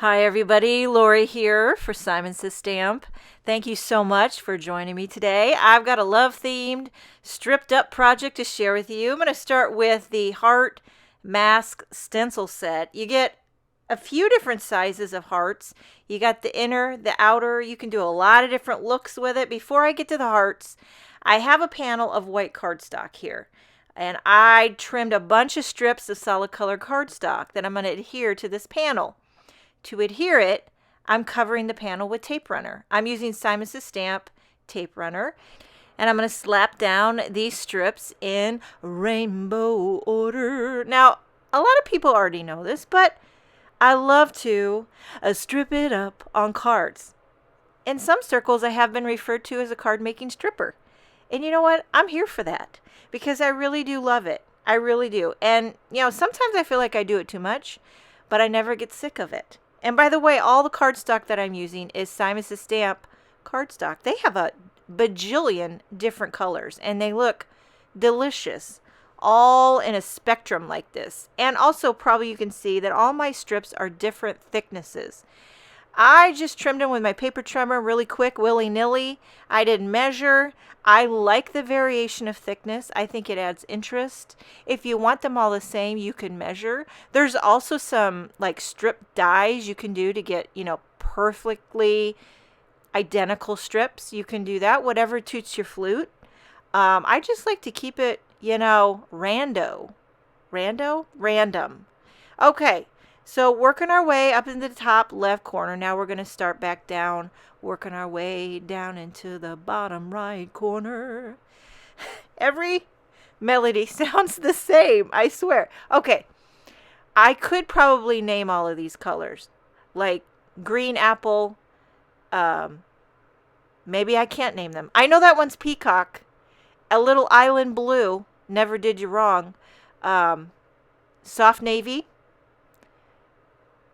Hi everybody, Lori here for Simon Says Stamp. Thank you so much for joining me today. I've got a love-themed, stripped-up project to share with you. I'm going to start with the Heart Mask Stencil set. You get a few different sizes of hearts. You got the inner, the outer. You can do a lot of different looks with it. Before I get to the hearts, I have a panel of white cardstock here. And I trimmed a bunch of strips of solid color cardstock that I'm going to adhere to this panel. To adhere it, I'm covering the panel with tape runner. I'm using Simon Says Stamp tape runner, and I'm going to slap down these strips in rainbow order. Now, a lot of people already know this, but I love to strip it up on cards. In some circles, I have been referred to as a card making stripper. And you know what? I'm here for that because I really do love it. I really do. And, sometimes I feel like I do it too much, but I never get sick of it. And by the way, all the cardstock that I'm using is Simon Says Stamp cardstock. They have a bajillion different colors, and they look delicious, all in a spectrum like this. And also, probably you can see that all my strips are different thicknesses. I just trimmed them with my paper trimmer really quick, willy-nilly. I didn't measure. I like the variation of thickness. I think it adds interest. If you want them all the same, you can measure. There's also some like strip dies you can do to get, perfectly identical strips. You can do that, whatever toots your flute. I just like to keep it, random. Okay. So working our way up into the top left corner. Now we're going to start back down, working our way down into the bottom right corner. Every melody sounds the same, I swear. Okay, I could probably name all of these colors, like green apple. Maybe I can't name them. I know that one's peacock. A little island blue, never did you wrong. Soft navy.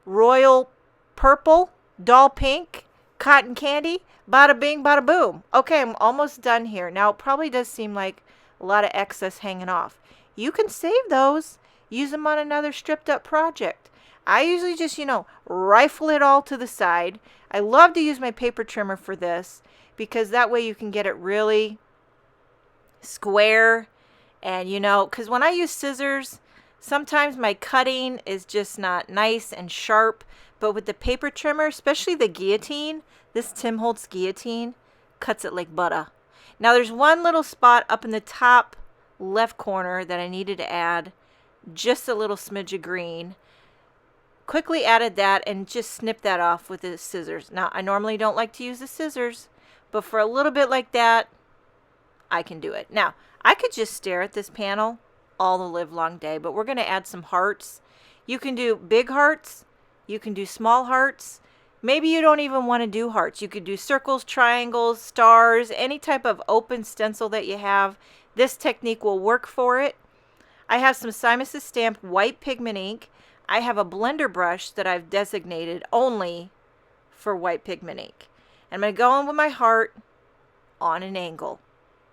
Royal purple, doll pink, cotton candy, bada bing, bada boom. Okay, I'm almost done here. Now, it probably does seem like a lot of excess hanging off. You can save those. Use them on another stripped up project. I usually just, rifle it all to the side. I love to use my paper trimmer for this because that way you can get it really square. And, because when I use scissors, sometimes my cutting is just not nice and sharp, but with the paper trimmer, especially the guillotine, this Tim Holtz guillotine cuts it like butter. Now there's one little spot up in the top left corner that I needed to add just a little smidge of green. Quickly added that and just snipped that off with the scissors. Now I normally don't like to use the scissors, but for a little bit like that, I can do it. Now I could just stare at this panel all the live long day, but we're going to add some hearts. You can do big hearts, you can do small hearts. Maybe you don't even want to do hearts. You could do circles, triangles, stars, any type of open stencil that you have. This technique will work for it. I have some Simon Says Stamp white pigment ink. I have a blender brush that I've designated only for white pigment ink. I'm going to go in with my heart on an angle,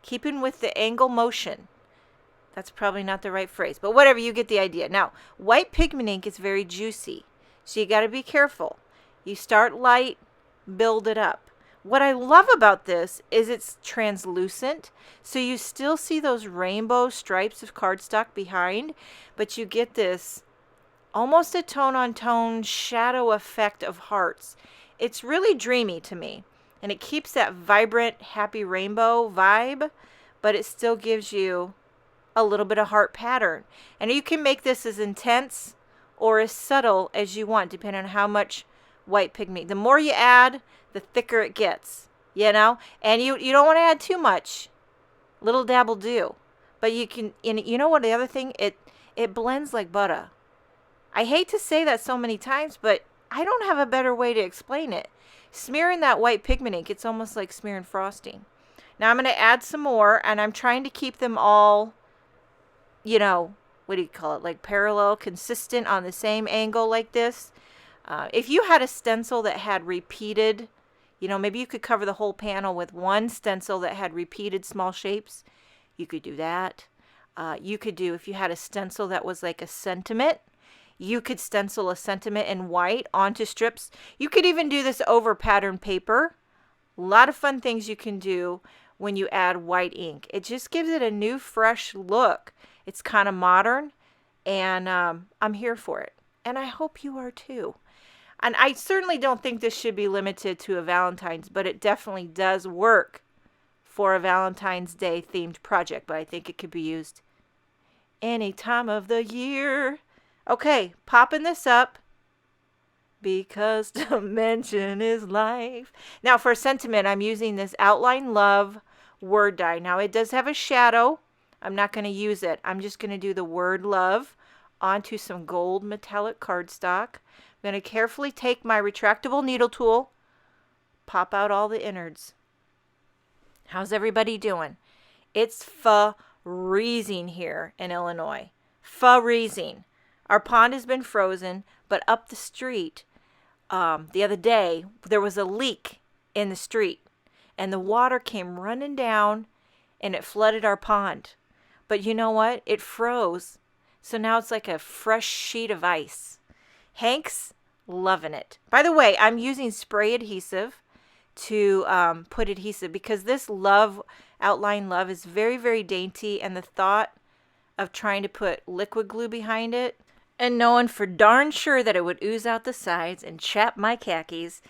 keeping with the angle motion. That's probably not the right phrase, but whatever, you get the idea. Now, white pigment ink is very juicy, so you got to be careful. You start light, build it up. What I love about this is it's translucent, so you still see those rainbow stripes of cardstock behind, but you get this almost a tone-on-tone shadow effect of hearts. It's really dreamy to me, and it keeps that vibrant, happy rainbow vibe, but it still gives you a little bit of heart pattern. And you can make this as intense or as subtle as you want, depending on how much white pigment. The more you add, the thicker it gets, and you don't want to add too much. Little dab will do. But you can, and you know what, the other thing, it blends like butter. I hate to say that so many times, but I don't have a better way to explain it. Smearing that white pigment ink, it's almost like smearing frosting. Now I'm going to add some more, and I'm trying to keep them all, what do you call it, like parallel, consistent on the same angle like this. If you had a stencil that had repeated, maybe you could cover the whole panel with one stencil that had repeated small shapes. You could do that. You could do, if you had a stencil that was like a sentiment, You could stencil a sentiment in white onto strips. You could even do this over pattern paper. A lot of fun things you can do when you add white ink. It just gives it a new, fresh look. It's kind of modern, and I'm here for it. And I hope you are too. And I certainly don't think this should be limited to a Valentine's, but it definitely does work for a Valentine's Day themed project. But I think it could be used any time of the year. Okay, popping this up because dimension is life. Now for sentiment, I'm using this Outline Love word die. Now it does have a shadow. I'm not going to use it. I'm just going to do the word love onto some gold metallic cardstock. I'm going to carefully take my retractable needle tool, pop out all the innards. How's everybody doing? It's freezing here in Illinois. Freezing. Our pond has been frozen, but up the street, the other day, there was a leak in the street, and the water came running down, and it flooded our pond. But you know what? It froze, so now it's like a fresh sheet of ice. Hank's loving it. By the way, I'm using spray adhesive to put adhesive because this Outline Love is very, very dainty, and the thought of trying to put liquid glue behind it and knowing for darn sure that it would ooze out the sides and chap my khakis,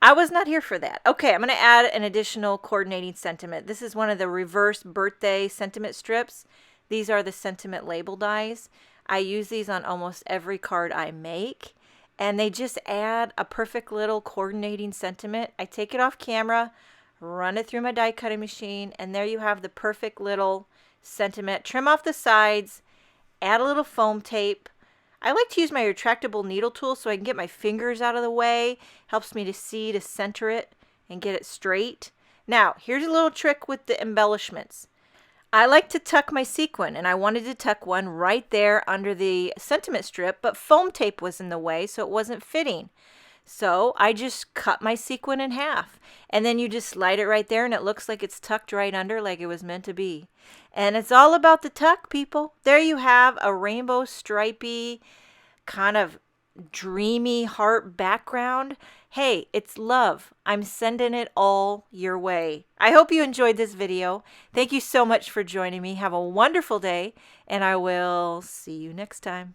I was not here for that. Okay, I'm going to add an additional coordinating sentiment. This is one of the reverse birthday sentiment strips. These are the sentiment label dies. I use these on almost every card I make, and they just add a perfect little coordinating sentiment. I take it off camera, run it through my die cutting machine, and there you have the perfect little sentiment. Trim off the sides, add a little foam tape. I like to use my retractable needle tool so I can get my fingers out of the way. Helps me to see to center it and get it straight. Now, here's a little trick with the embellishments. I like to tuck my sequin, and I wanted to tuck one right there under the sentiment strip, but foam tape was in the way, so it wasn't fitting. So I just cut my sequin in half, and then you just slide it right there, and it looks like it's tucked right under like it was meant to be. And it's all about the tuck, people. There you have a rainbow stripy, kind of dreamy heart background. Hey, it's love. I'm sending it all your way. I hope you enjoyed this video. Thank you so much for joining me. Have a wonderful day, and I will see you next time.